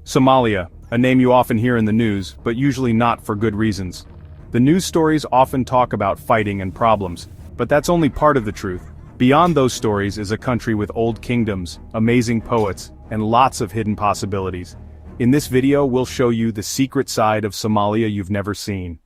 Somalia, a name you often hear in the news, but usually not for good reasons. The news stories often talk about fighting and problems, but that's only part of the truth. Beyond those stories is a country with old kingdoms, amazing poets, and lots of hidden possibilities. In this video we'll show you the secret side of Somalia you've never seen.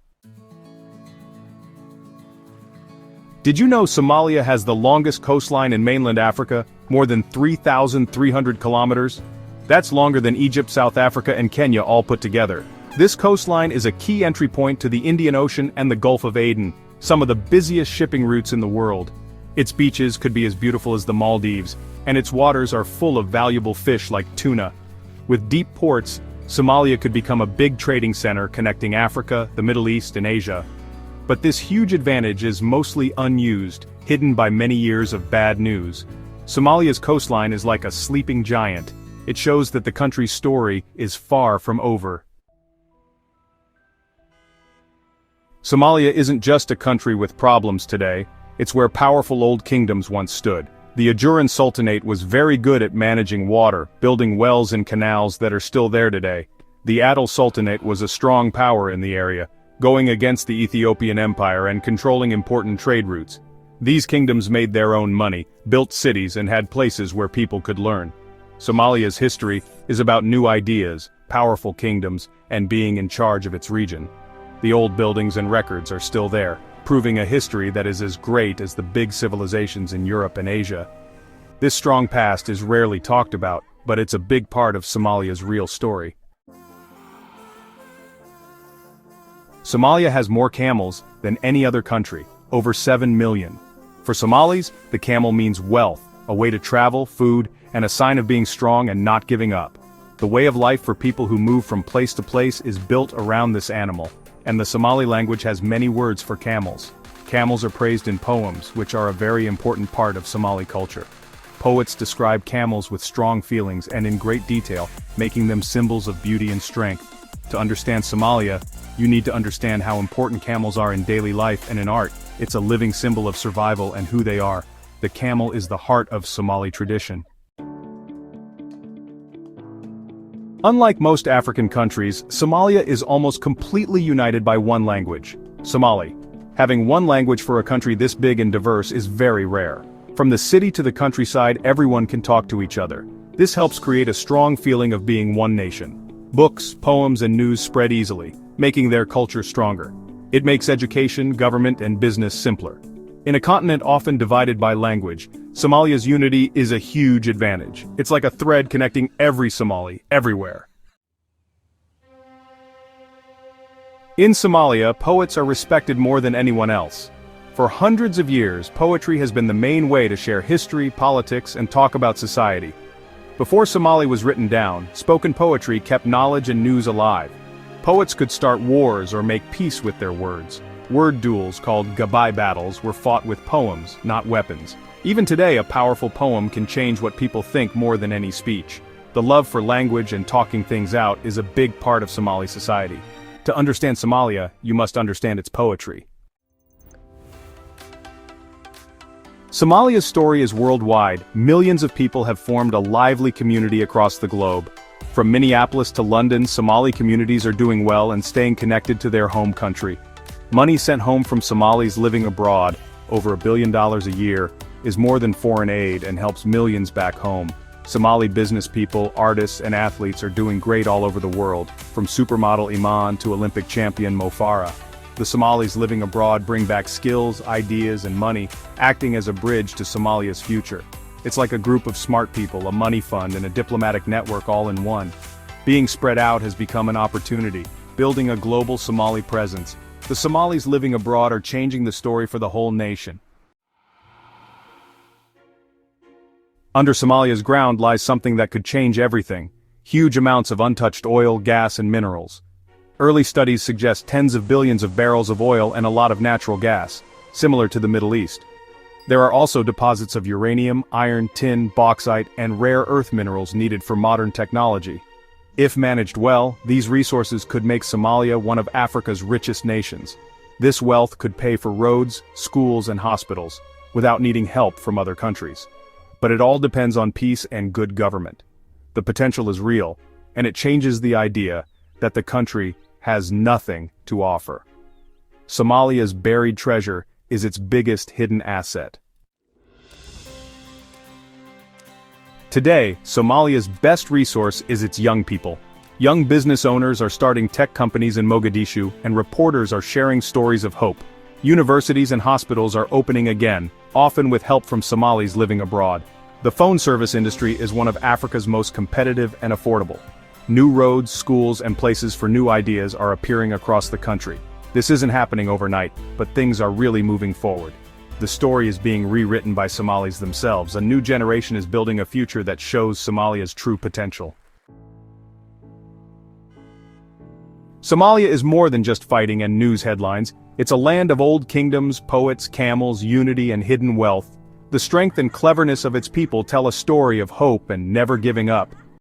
Did you know Somalia has the longest coastline in mainland Africa, more than 3,300 kilometers? That's longer than Egypt, South Africa, and Kenya all put together. This coastline is a key entry point to the Indian Ocean and the Gulf of Aden, some of the busiest shipping routes in the world. Its beaches could be as beautiful as the Maldives, and its waters are full of valuable fish like tuna. With deep ports, Somalia could become a big trading center connecting Africa, the Middle East, and Asia. But this huge advantage is mostly unused, hidden by many years of bad news. Somalia's coastline is like a sleeping giant. It shows that the country's story is far from over. Somalia isn't just a country with problems today, it's where powerful old kingdoms once stood. The Ajuran Sultanate was very good at managing water, building wells and canals that are still there today. The Adal Sultanate was a strong power in the area, going against the Ethiopian Empire and controlling important trade routes. These kingdoms made their own money, built cities and had places where people could learn. Somalia's history is about new ideas, powerful kingdoms, and being in charge of its region. The old buildings and records are still there, proving a history that is as great as the big civilizations in Europe and Asia. This strong past is rarely talked about, but it's a big part of Somalia's real story. Somalia has more camels than any other country, over 7 million. For Somalis, the camel means wealth, a way to travel, food, and a sign of being strong and not giving up. The way of life for people who move from place to place is built around this animal, and the Somali language has many words for camels. Camels are praised in poems, which are a very important part of Somali culture. Poets describe camels with strong feelings and in great detail, making them symbols of beauty and strength. To understand Somalia, you need to understand how important camels are in daily life and in art. It's a living symbol of survival and who they are. The camel is the heart of Somali tradition. Unlike most African countries, Somalia is almost completely united by one language, Somali. Having one language for a country this big and diverse is very rare. From the city to the countryside, everyone can talk to each other. This helps create a strong feeling of being one nation. Books, poems, and news spread easily, making their culture stronger. It makes education, government, and business simpler. In a continent often divided by language, Somalia's unity is a huge advantage. It's like a thread connecting every Somali, everywhere. In Somalia, poets are respected more than anyone else. For hundreds of years, poetry has been the main way to share history, politics, and talk about society. Before Somali was written down, spoken poetry kept knowledge and news alive. Poets could start wars or make peace with their words. Word duels called gabay battles were fought with poems, not weapons. Even today, a powerful poem can change what people think more than any speech. The love for language and talking things out is a big part of Somali society. To understand Somalia, you must understand its poetry. Somalia's story is worldwide. Millions of people have formed a lively community across the globe. From Minneapolis to London, Somali communities are doing well and staying connected to their home country. Money sent home from Somalis living abroad, over $1 billion a year, is more than foreign aid and helps millions back home. Somali business people, artists, and athletes are doing great all over the world, from supermodel Iman to Olympic champion Mo Farah. The Somalis living abroad bring back skills, ideas, and money, acting as a bridge to Somalia's future. It's like a group of smart people, a money fund, and a diplomatic network all in one. Being spread out has become an opportunity, building a global Somali presence. The Somalis living abroad are changing the story for the whole nation. Under Somalia's ground lies something that could change everything: huge amounts of untouched oil, gas, and minerals. Early studies suggest tens of billions of barrels of oil and a lot of natural gas, similar to the Middle East. There are also deposits of uranium, iron, tin, bauxite, and rare earth minerals needed for modern technology. If managed well, these resources could make Somalia one of Africa's richest nations. This wealth could pay for roads, schools, and hospitals, without needing help from other countries. But it all depends on peace and good government. The potential is real, and it changes the idea that the country has nothing to offer. Somalia's buried treasure is its biggest hidden asset. Today, Somalia's best resource is its young people. Young business owners are starting tech companies in Mogadishu, and reporters are sharing stories of hope. Universities and hospitals are opening again, often with help from Somalis living abroad. The phone service industry is one of Africa's most competitive and affordable. New roads, schools, and places for new ideas are appearing across the country. This isn't happening overnight, but things are really moving forward. The story is being rewritten by Somalis themselves. A new generation is building a future that shows Somalia's true potential. Somalia is more than just fighting and news headlines. It's a land of old kingdoms, poets, camels, unity, and hidden wealth. The strength and cleverness of its people tell a story of hope and never giving up.